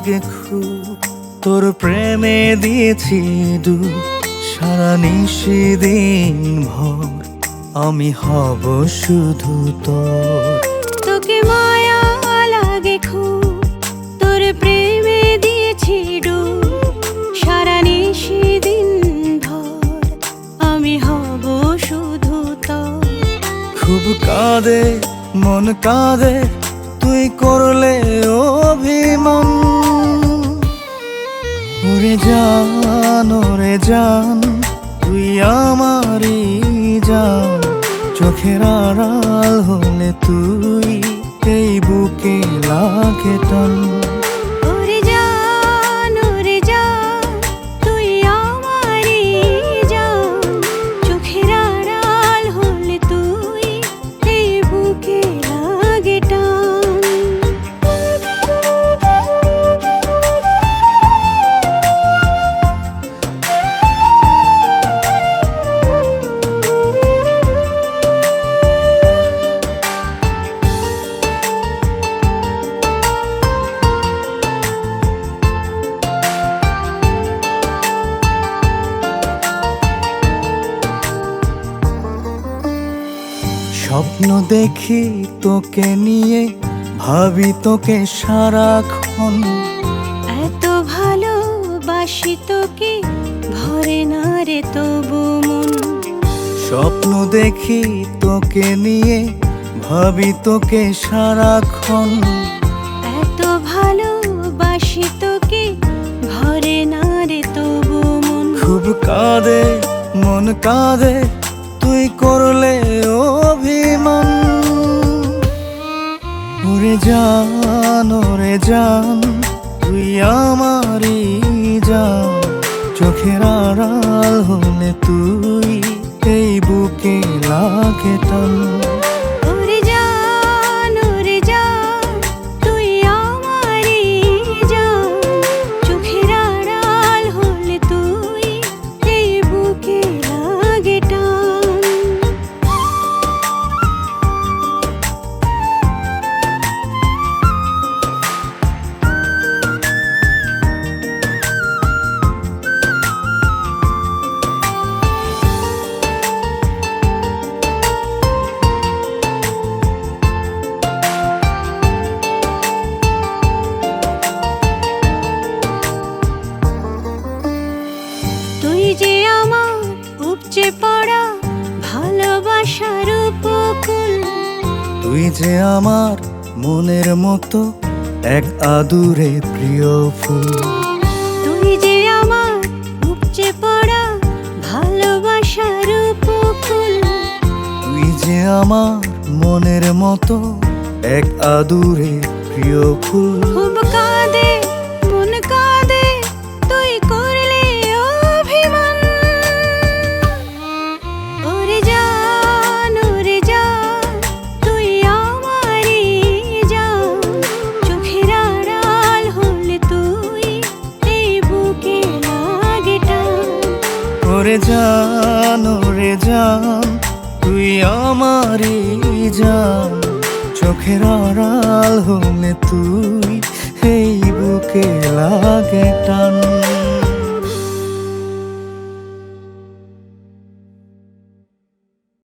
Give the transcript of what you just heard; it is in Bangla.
লাগে খুব, তোর প্রেমে দিয়েছি ডুব সারা নিশিদিন ভর, আমি হব শুধু তোর। তোকে মায়া লাগে খুব, তোর প্রেমে দিয়েছি ডুব সারা নিশিদিন ভর, আমি হব শুধু তোর। খুব কাঁদে মন কাঁদে তুই করলে অভিমান, ওরে জান তুই আমারই জান, চোখের আড়াল হলে তুই এই বুকে লাগে টান। ওরে জান তুই আমারই জান, চোখের আড়াল হলে তুই এই বুকে লাগে টান। স্বপ্ন দেখি তোকে নিয়ে, ভাবি তোকে সারাক্ষণ, এত ভালোবাসি তোকে ভরে না রে তবু মন। স্বপ্ন দেখি তোকে নিয়ে, ভাবি তোকে সারাক্ষণ, এত ভালোবাসি তোকে ভরে না রে তবু মন। খুব কাঁদে মন কাঁদে তুই করলে অভিমান, ওরে জান তুই আমারই জান, চোখের আড়াল হলে তুই এই বুকে লাগে টান। ওরে জান তুই আমারই জান, চোখের আড়াল হলে তুই এই বুকে লাগে টান। তুই যে আমার উপচে পড়া ভালোবাসার উপকূল, তুই যে আমার মনের মতো এক আদুরে প্রিয় ফুল, তুই যে আমার উপচে পড়া ভালোবাসার উপকূল। তুই যে আমার মনের মতো এক আদুরে প্রিয় ফুল। খুব কাঁদে মন কাঁদে তুই করলে অভিমান, ওরে জান তুই আমারই জান, চোখের আড়াল হলে তুই এই বুকে লাগে টান। ওরে জান তুই আমারই জান, চোখের আড়াল হলে তুই এই বুকে লাগে টান।